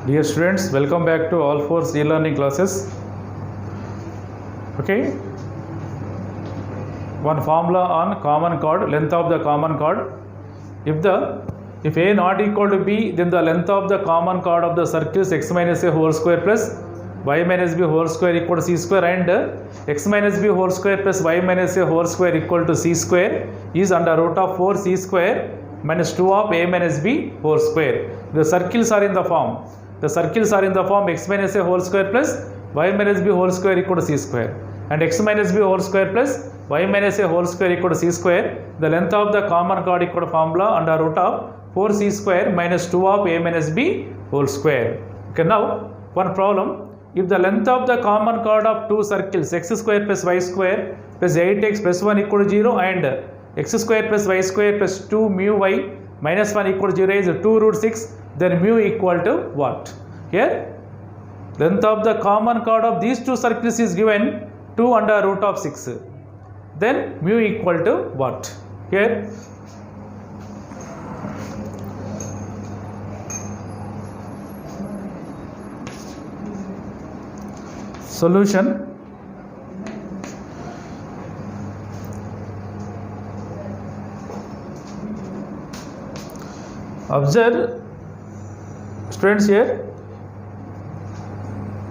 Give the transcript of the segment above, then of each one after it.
Dear students, welcome back to all four e-learning classes. Okay, one formula on common chord, length of the common chord. If a not equal to b, then the length of the common chord of the circle is x minus a whole square plus y minus b whole square equal to c square, and x minus b whole square plus y minus a whole square equal to c square is under root of 4 c square minus 2 of a minus b whole square. The circles are in the form. X minus a whole square plus y minus b whole square equal to c square, and x minus b whole square plus y minus a whole square equal to c square. The length of the common chord equal to formula under root of 4c square minus 2 of a minus b whole square. Okay, now one problem. If the length of the common chord of two circles x square plus y square plus 8x plus 1 equal to 0 and x square plus y square plus 2 mu y minus 1 equal to 0 is 2 root 6, then mu equal to what? Here length of the common chord of these two circles is given 2 under root of 6, then mu equal to what? Here solution. Observe students here.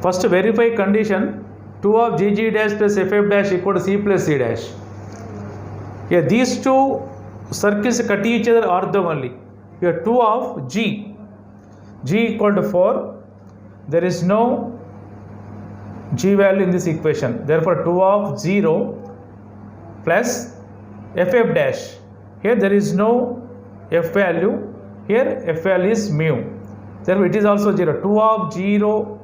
First verify condition 2 of gg dash plus ff dash equal to c plus c dash. Here these two circles cut each other orthogonally. Here 2 of g equal to 4. There is no g value in this equation, therefore 2 of 0 plus ff dash. Here there is no f value, here f value is mu, therefore it is also 0. 2 of 0,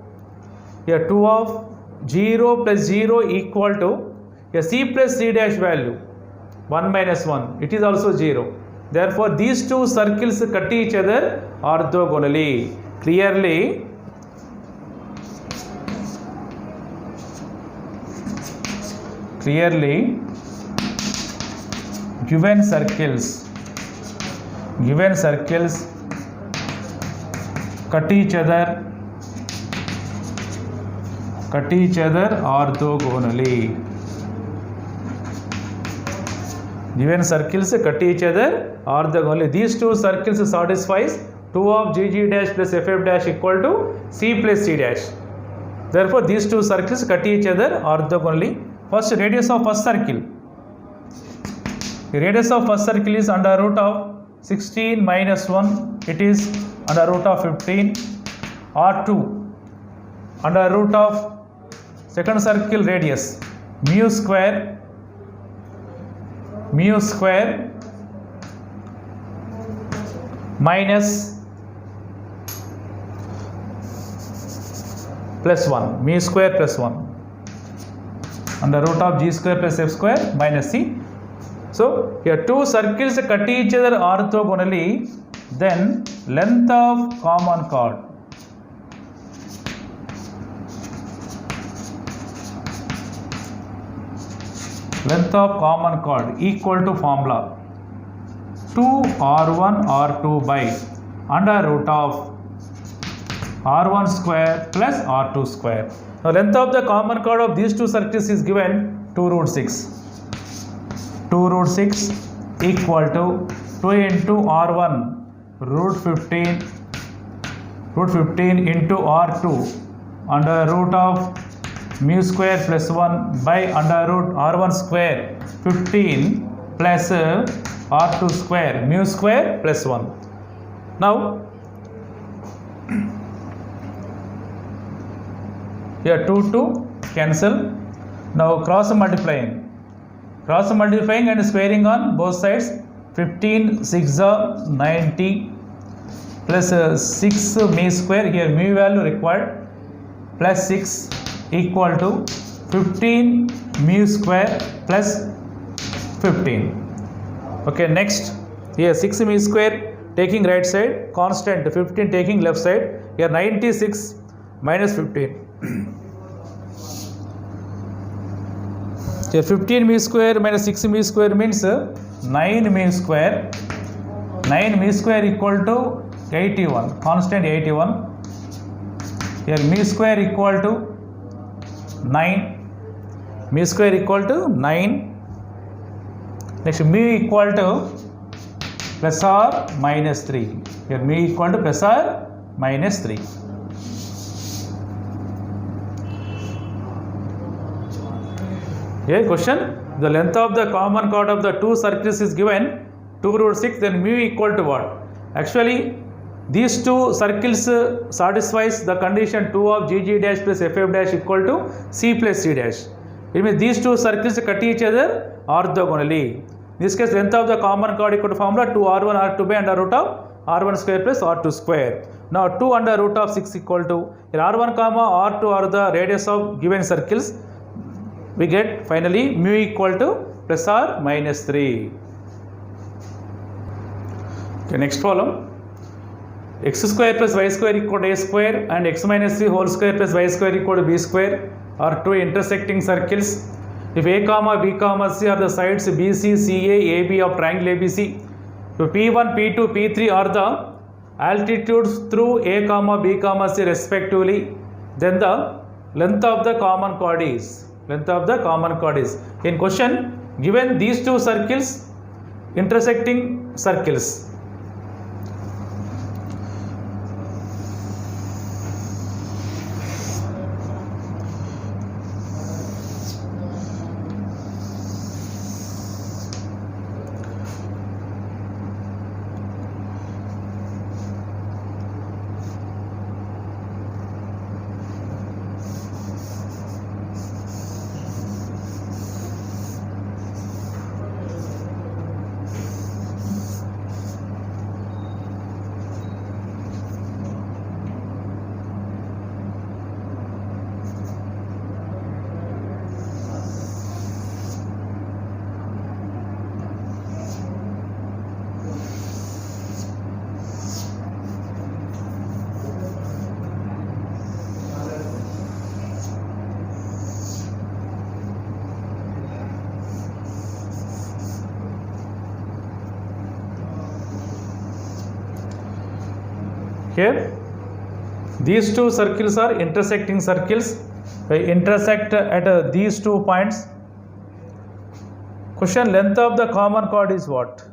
here 2 of 0 plus 0 equal to here c plus c dash value 1 minus 1, it is also 0. Therefore these two circles cut each other orthogonally. Clearly given circles cut each other orthogonally. Given circles cut each other orthogonally. These two circles satisfies 2 of gg dash plus ff dash equal to c plus c dash. Therefore these two circles cut each other orthogonally. First, radius of first circle. The radius of first circle is under root of 16 minus 1. It is under root of 15. R2 under root of second circle radius mu square minus plus 1, mu square plus 1 under root of g square plus f square minus c. So here two circles cut each other orthogonally, then length of common chord equal to formula 2r1 r2 by under root of r1 square plus r2 square. Now length of the common chord of these two circles is given 2 root 6. 2 root 6 equal to 2 into r1 root 15 into r2 under root of mu square plus 1 by under root r1 square 15 plus r2 square mu square plus 1. Now here 2 cancel. Now cross multiplying and squaring on both sides. 15 6 90 plus 6 mu square, here mu value required, plus 6 equal to 15 mu square plus 15. Okay, next here 6 mu square taking right side, constant 15 taking left side. Here 96 minus 15. Here 15 mu square minus 6 mu square means 9 mu square. 9 mu square equal to 81, constant 81. Here mu square equal to 9. Mu square equal to 9. Next mu equal to plus or minus 3. Here mu equal to plus or minus 3. Here question, the length of the common chord of the two circles is given 2 root 6, then mu equal to what? Actually these two circles satisfies the condition 2 of GG dash plus FF dash equal to C plus C dash. It means these two circles cut each other orthogonally. In this case, length of the common chord equal to formula 2r1 r2 by under root of r1 square plus r2 square. Now 2 under root of 6 equal to r1 comma r2 are the radius of given circles. We get finally mu equal to plus or minus 3. Okay, next problem. X square plus y square equal to a square and x minus c whole square plus y square equal to b square are two intersecting circles. If a comma b comma c are the sides bc, ca, ab of triangle abc, if p1, p2, p3 are the altitudes through a comma b comma c respectively, then the length of the common chord is. In question, given these two circles, intersecting circles. Here these two circles are intersecting circles. They intersect at these 2 points. Question, length of the common chord is what?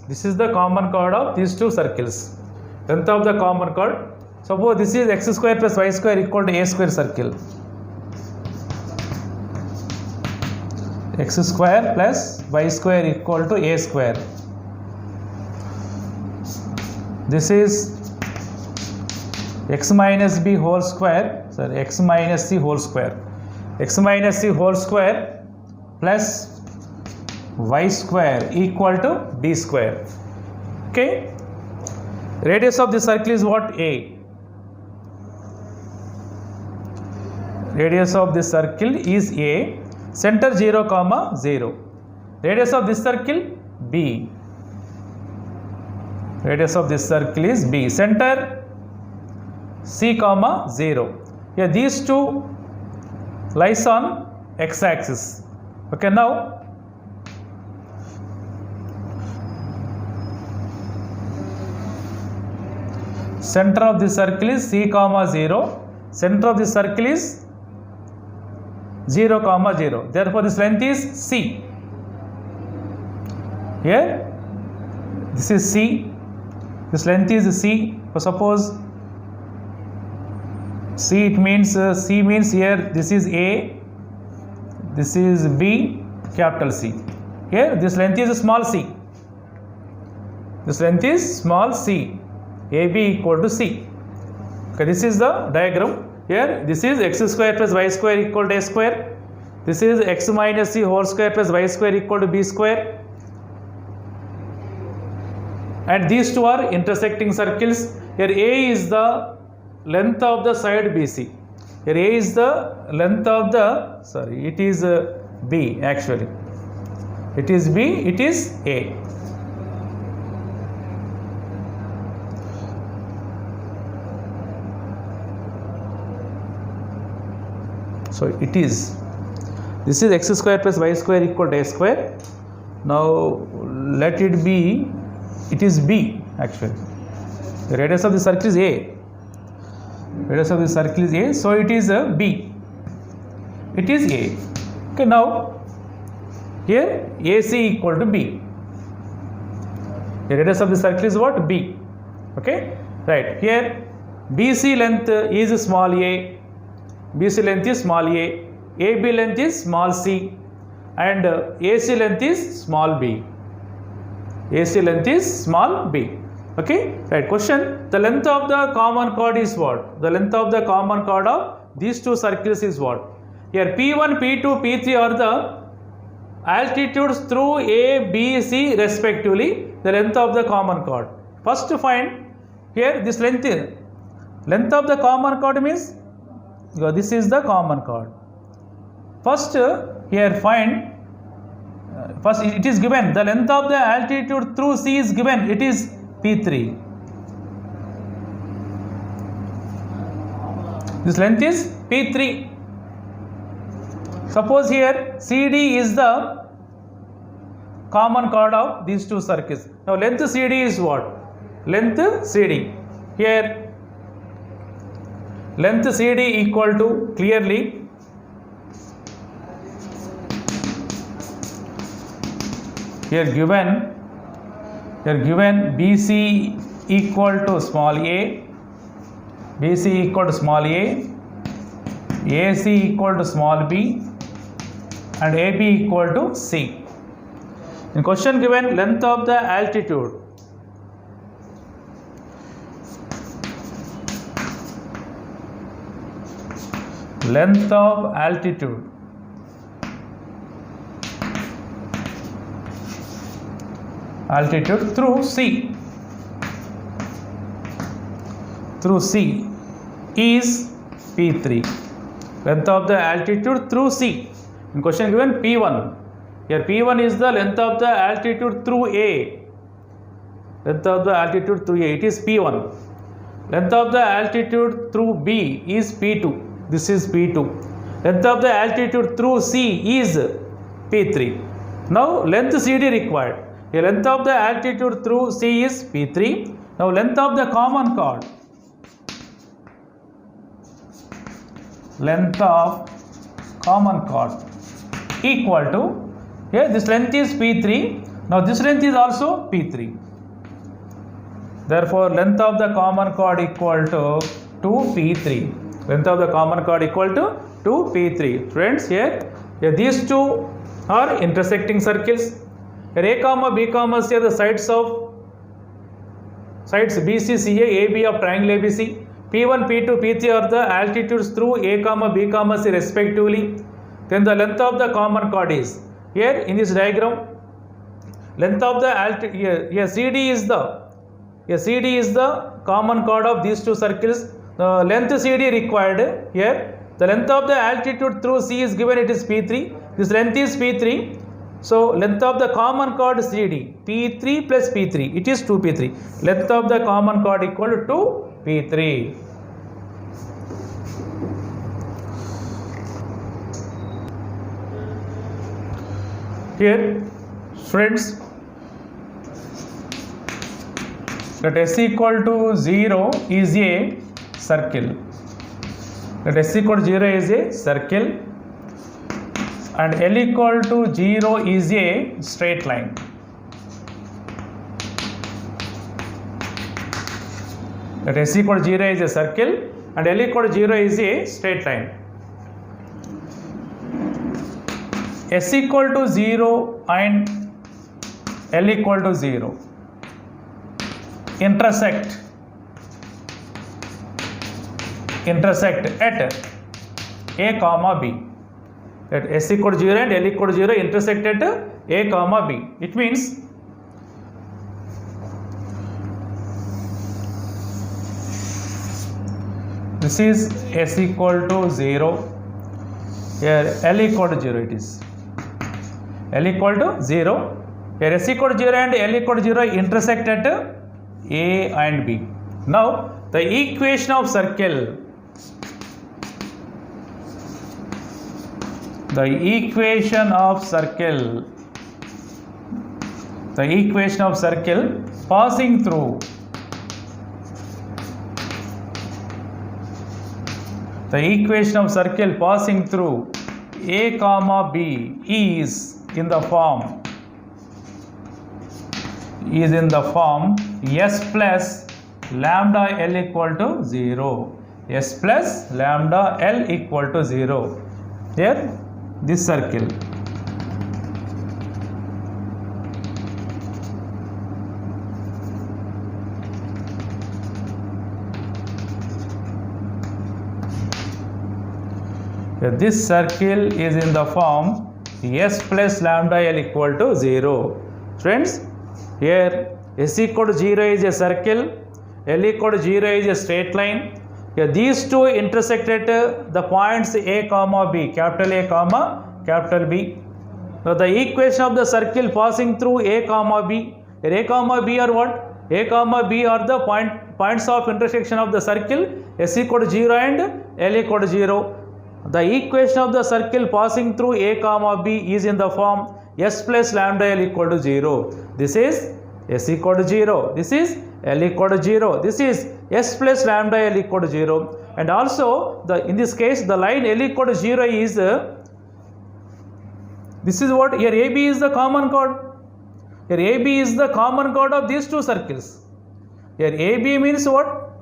This is the common chord of these two circles. Length of the common chord. Suppose this is x square plus y square equal to a square circle. X square plus y square equal to a square. This is x minus b whole square, x minus c whole square. X minus c whole square plus y square equal to b square. Okay. Radius of the circle is what? A. Radius of this circle is A. Center 0, 0. Radius of this circle B. Radius of this circle is B. Center C, 0. Here these two lies on x-axis. Okay, now center of the circle is C, 0. Center of the circle is 0, 0. Therefore, this length is C. Here, this is C. This length is C. So suppose C, it means C means here this is A, this is B, capital C. Here this length is small c. This length is small c. AB equal to C. Okay, this is the diagram. Here this is x square plus y square equal to a square. This is x minus c whole square plus y square equal to b square. And these two are intersecting circles. Here A is the length of the side BC. Here A is the length of the, it is B actually. It is B, it is A. So it is, this is x square plus y square equal to a square. Now let it be, it is B actually. The radius of the circle is A. radius of the circle is A, so it is B. It is A. Okay, now here AC equal to B. The radius of the circle is what? B. Okay, right. Here BC length is small a, BC length is small a, AB length is small c, and AC length is small b. AC length is small b. Okay, right. Question: the length of the common chord is what? The length of the common chord of these two circles is what? Here P1, P2, P3 are the altitudes through A, B, C respectively, the length of the common chord. First to find here this length of the common chord means this is the common chord. First here find first it is given the length of the altitude through C is given, it is P3. This length is P3. Suppose here CD is the common chord of these two circles. Now length CD is what? Length CD. Here length CD equal to clearly here given BC equal to small a, BC equal to small a, AC equal to small b, and AB equal to C. In question given length of the altitude. Length of altitude. Altitude through C. Through C is P3. Length of the altitude through C. In question given P1. Here P1 is the length of the altitude through A. Length of the altitude through A, it is P1. Length of the altitude through B is P2. This is P2. Length of the altitude through C is P3. Now length CD required. Here length of the altitude through C is P3. Now length of the common chord. Length of common chord equal to, here this length is P3, now this length is also P3. Therefore length of the common chord equal to 2P3. Length of the common chord equal to 2P3. Friends, here these two are intersecting circles. Here A comma B comma C are the sides BC, CA, AB of triangle ABC. P1, P2, P3 are the altitudes through A comma B comma C respectively. Then the length of the common chord is, here in this diagram, length of the altitude, here CD is the common chord of these two circles. The length CD required here, the length of the altitude through C is given, it is P3. This length is P3. So length of the common chord CD, P3 plus P3, it is 2P3. Length of the common chord equal to 2P3. Here, friends, that S equal to 0 is a circle. That S equal to 0 is a circle, and L equal to 0 is a straight line. That S equal to 0 is a circle and L equal to 0 is a straight line. S equal to 0 and L equal to 0 intersect at A comma B. That S equal to 0 and L equal to 0 intersect at A comma B. It means this is S equal to 0, here L equal to 0 it is. L equal to 0, here S equal to 0 and L equal to 0 intersect at A and B. Now the equation of circle, passing through The equation of circle passing through A comma B is in the form S plus lambda L equal to 0. S plus lambda L equal to 0. Here this circle. This circle is in the form S plus lambda L equal to 0. Friends, here S equal to 0 is a circle, L equal to 0 is a straight line. Here these two intersected the points A comma B, capital A comma capital B. Now the equation of the circle passing through A comma B. Here A comma B are what? A comma B are the points of intersection of the circle S equal to 0 and L equal to 0. The equation of the circle passing through A comma B is in the form S plus lambda L equal to 0. This is S equal to 0. This is L equal to 0. This is S plus lambda L equal to 0. And also, in this case, the line L equal to 0 is, this is what? Here AB is the common chord. Here AB is the common chord of these two circles. Here AB means what?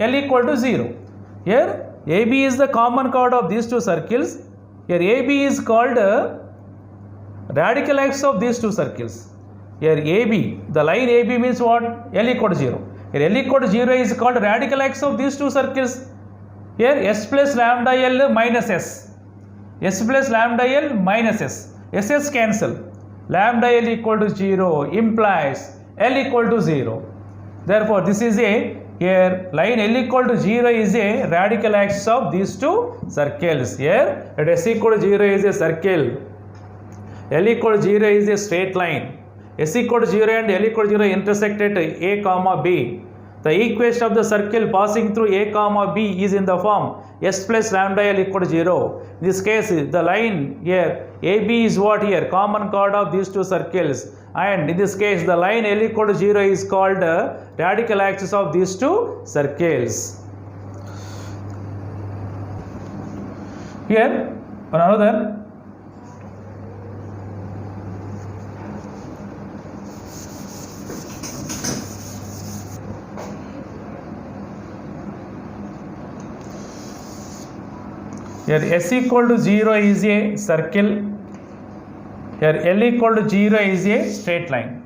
L equal to 0. Here AB is the common chord of these two circles. Here AB is called radical axis of these two circles. Here AB, the line AB means what? L equal to 0. Here L equal to 0 is called radical axis of these two circles. Here S plus lambda L minus S. S plus lambda L minus S. SS cancel. Lambda L equal to 0 implies L equal to 0. Therefore, this is here line L equal to 0 is a radical axis of these two circles. Here at S equal to 0 is a circle. L equal to 0 is a straight line. S equal to 0 and L equal to 0 intersect at A comma B. The equation of the circle passing through A comma B is in the form S plus lambda L equal to 0. In this case, the line here AB is what here? Common chord of these two circles. And in this case, the line L equal to 0 is called radical axis of these two circles. Here, another. Here S equal to 0 is a circle. Here L equal to 0 is a straight line.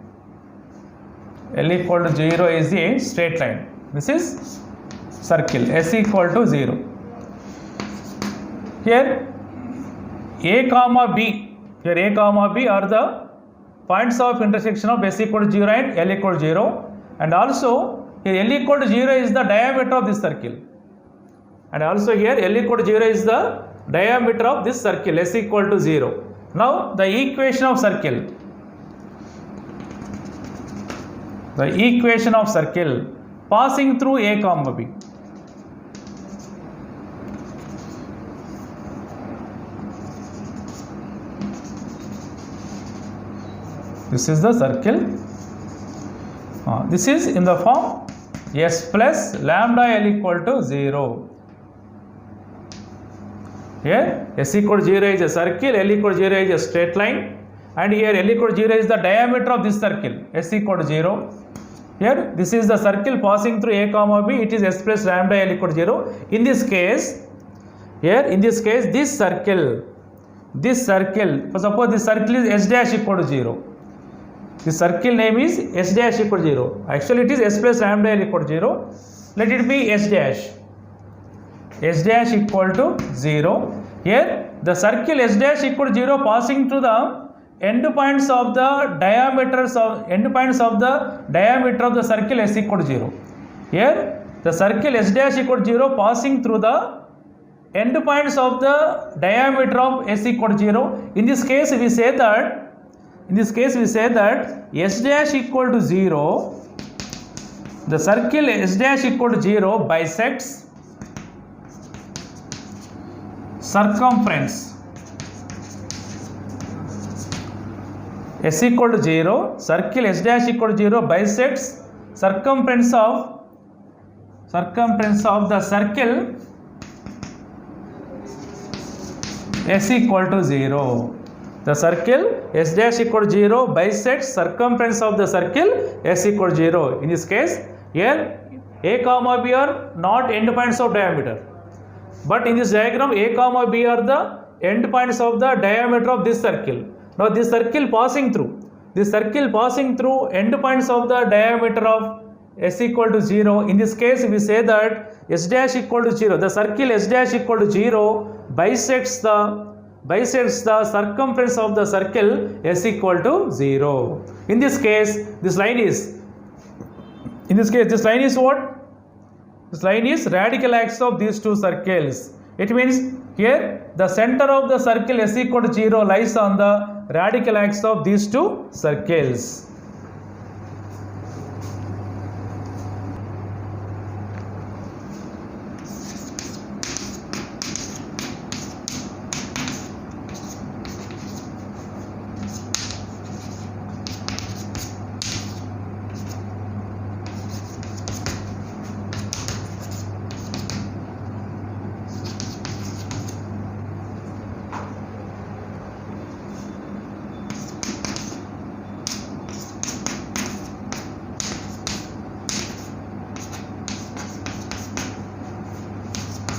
L equal to 0 is a straight line. This is circle. S equal to 0. Here A comma B. Here A comma B are the points of intersection of S equal to 0 and L equal to 0. And also here L equal to 0 is the diameter of this circle. And also here L equal to 0 is the diameter of this circle S equal to 0. Now the equation of circle. The equation of circle passing through A comma B. This is the circle. This is in the form S plus lambda L equal to 0. Here S equal to 0 is a circle, L equal to 0 is a straight line, and here L equal to 0 is the diameter of this circle, S equal to 0. Here this is the circle passing through A comma B, it is S plus lambda L equal to 0. In this case, here in this case, this circle, suppose this circle is S dash equal to 0. The circle name is S dash equal to 0. Actually it is S plus lambda L equal to 0. Let it be S dash. S dash equal to 0. Here the circle S dash equal to 0 passing through the endpoints of the diameter of the circle S equal to 0. Here the circle S dash equal to 0 passing through the endpoints of the diameter of S equal to 0. In this case we say that S dash equal to 0, the circle S dash equal to 0 bisects circumference S equal to 0, circle S dash equal to 0 bisects circumference of the circle S equal to 0. The circle S dash equal to 0 bisects circumference of the circle S equal to 0. In this case, here A comma B are not end points of diameter. But in this diagram, A comma B are the end points of the diameter of this circle. Now this circle passing through end points of the diameter of S equal to 0. In this case, we say that S dash equal to 0. The circle S dash equal to 0 bisects the circumference of the circle S equal to 0. In this case, this line is what? This line is radical axis of these two circles. It means here the center of the circle S equal to 0 lies on the radical axis of these two circles.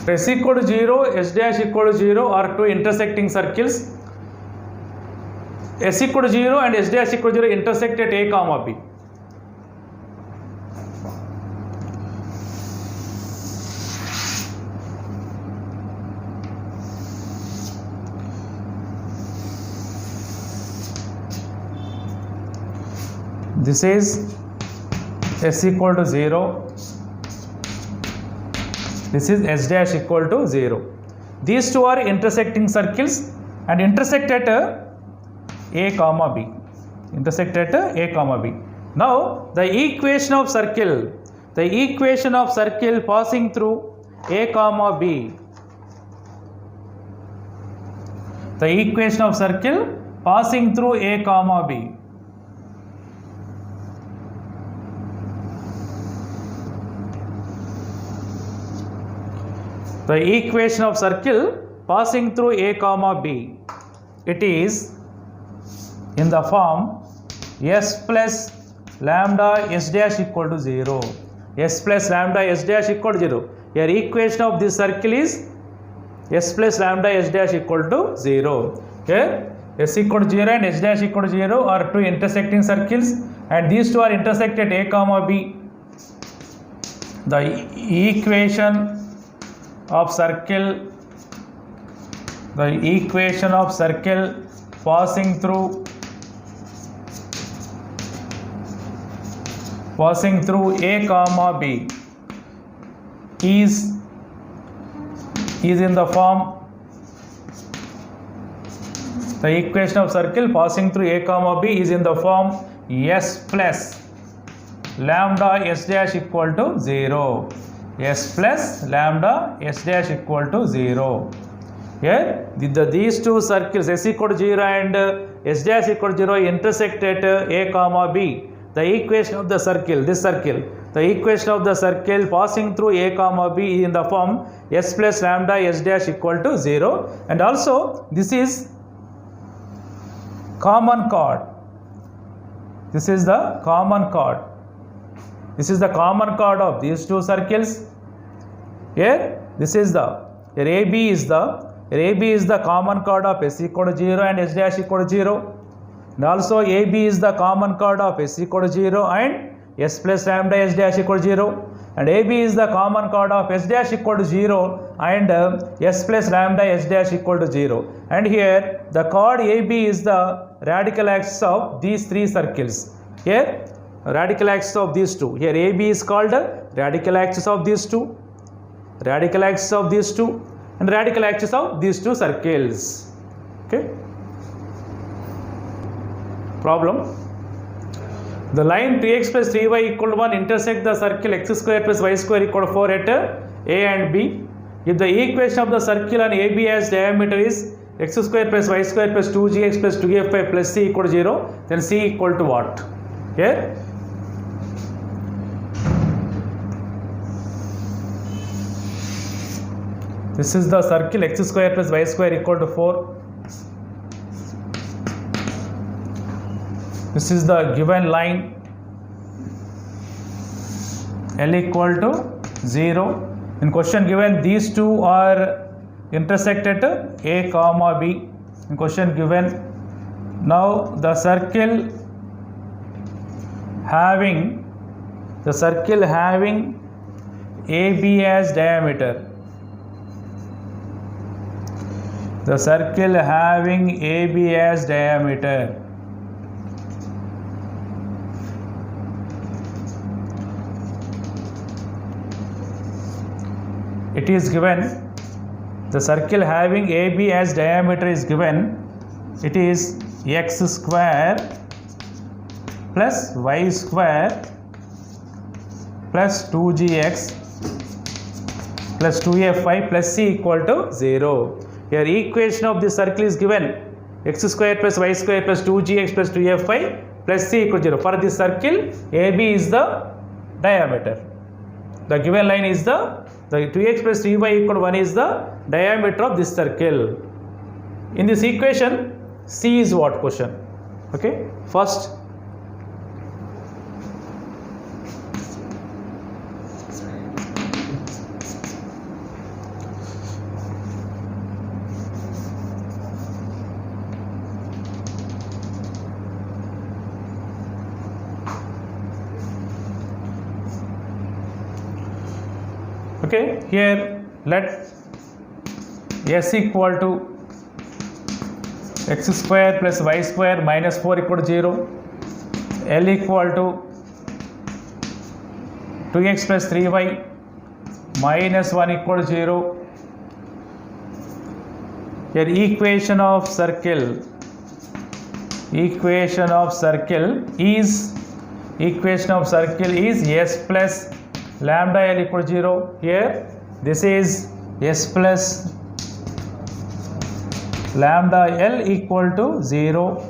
S equal to 0, S dash equal to 0 are two intersecting circles. S equal to 0 and S dash equal to 0 intersect at A comma B. This is S equal to 0. This is S dash equal to 0. These two are intersecting circles and intersect at A comma B. Now the equation of circle passing through A comma B. The equation of circle passing through A comma B. The equation of circle passing through A comma B, it is in the form S plus lambda S dash equal to 0. S plus lambda S dash equal to 0. Your equation of this circle is S plus lambda S dash equal to 0. Here S equal to 0 and S dash equal to 0 are two intersecting circles and these two are intersected A comma B. The equation of circle passing through A comma B is in the form, the equation of circle passing through A comma B is in the form S plus lambda S dash equal to 0. S plus lambda S dash equal to 0. Here these two circles S equal to 0 and S dash equal to 0 intersect at A comma B. The equation of the circle, the equation of the circle passing through A comma B is in the form S plus lambda S dash equal to 0, and also this is common chord. This is the common chord. This is the common chord of these two circles. Here AB is the common chord of S equal to 0 and S dash equal to 0. And also AB is the common chord of S equal to 0 and S plus lambda S dash equal to 0. And AB is the common chord of S dash equal to 0 and S plus lambda S dash equal to 0. And here the chord AB is the radical axis of these three circles. Here radical axis of these two. Here AB is called radical axis of these two, and radical axis of these two circles. Okay. Problem. The line 3x plus 3y equal to 1 intersect the circle x square plus y square equal to 4 at A and B. If the equation of the circle on AB as diameter is x square plus y square plus 2gx plus 2fy plus c equal to 0, then c equal to what? Here This is the circle x square plus y square equal to 4. This is the given line L equal to 0. In question given these two are intersect at A comma B. In question given, now the circle having AB as diameter. The circle having AB as diameter. It is given, the circle having AB as diameter is given, it is x square plus y square plus 2gx plus 2fy plus c equal to 0. Here equation of the circle is given, x square plus y square plus 2gx plus 2fy plus c equal to 0. For this circle, AB is the diameter. The given line is the 2x plus 3y equal to 1 is the diameter of this circle. In this equation, C is what question? Okay, first okay, here let S equal to x square plus y square minus 4 equal to 0, L equal to 2x plus 3y minus 1 equal to 0. Here equation of circle is S plus lambda L equal to 0. Here this is S plus lambda L equal to 0.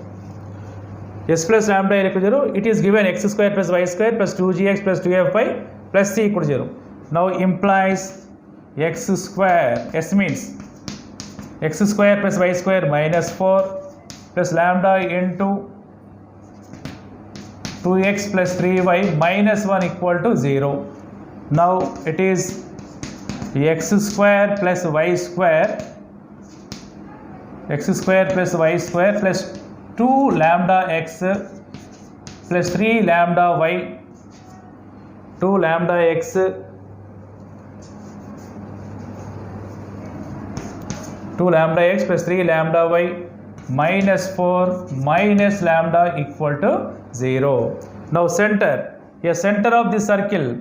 S plus lambda L equal to 0. It is given x square plus y square plus 2gx plus 2fy plus c equal to 0. Now implies x square, S means x square plus y square minus 4 plus lambda into 2x plus 3y minus 1 equal to 0. Now it is x square plus y square plus 2 lambda x plus 3 lambda y, 2 lambda x plus 3 lambda y minus 4 minus lambda equal to 0. Now center, a center of the circle,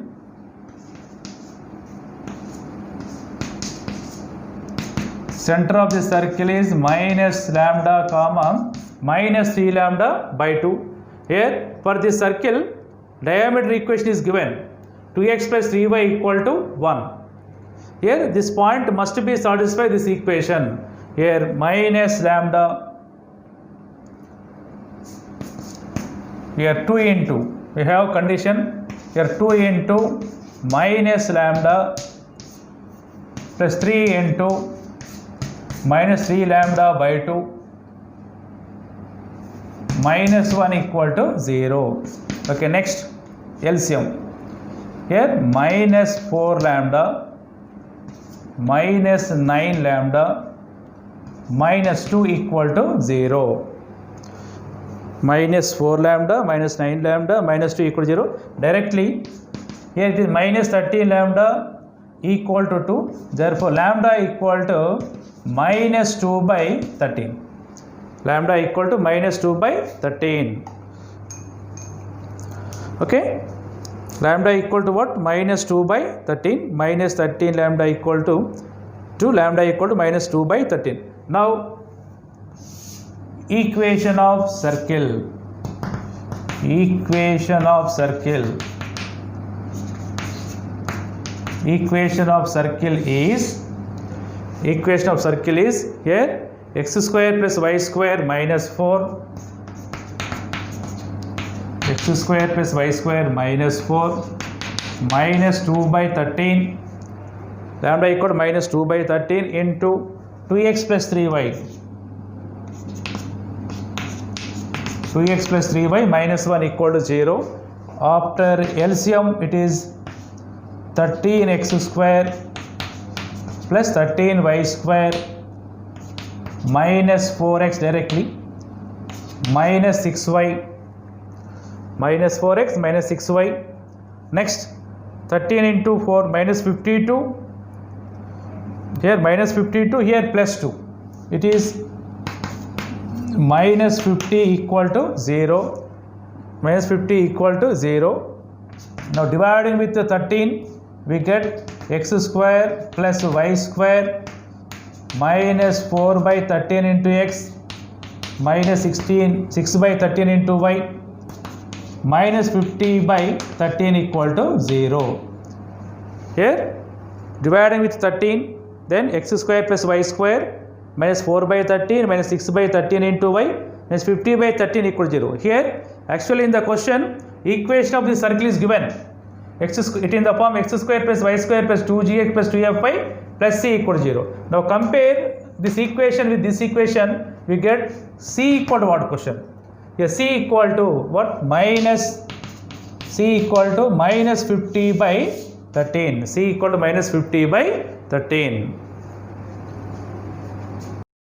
is minus lambda comma minus 3 lambda by 2. Here for this circle diameter equation is given 2x plus 3y equal to 1. Here this point must be satisfied this equation. Here minus lambda, here 2 into, we have condition here 2 into minus lambda plus 3 into minus 3 lambda by 2 minus 1 equal to 0. Okay, next LCM. Here minus 4 lambda minus 9 lambda minus 2 equal to 0. Minus 4 lambda minus 9 lambda minus 2 equal to 0. Directly here it is minus 13 lambda equal to 2. Therefore lambda equal to minus 2 by 13. Lambda equal to minus 2 by 13. Okay. Lambda equal to what? Minus 2 by 13. Minus 13 lambda equal to 2. Lambda equal to minus 2 by 13. Now equation of circle. Equation of circle is here x square plus y square minus 4, x square plus y square minus 4 minus 2 by 13 lambda equal to minus 2 by 13 into 2x plus 3y. 2x plus 3y minus 1 equal to 0. After LCM it is 13x square plus 13y square minus 4x directly minus 6y minus 4x minus 6y. Next 13 into 4 minus 52, here minus 52, here plus 2, it is minus 50 equal to 0, minus 50 equal to 0. Now dividing with the 13 we get x square plus y square minus 4 by 13 into x minus 16, 6 by 13 into y minus 50 by 13 equal to 0. Here dividing with 13, then x square plus y square minus 4 by 13 minus 6 by 13 into y minus 50 by 13 equal to 0. Here actually in the question equation of the circle is given. It in the form x square plus y square plus 2gx plus 2fy plus c equal to 0. Now compare this equation with this equation, we get c equal to what question? Here c equal to what? C equal to minus 50 by 13. C equal to minus 50 by 13.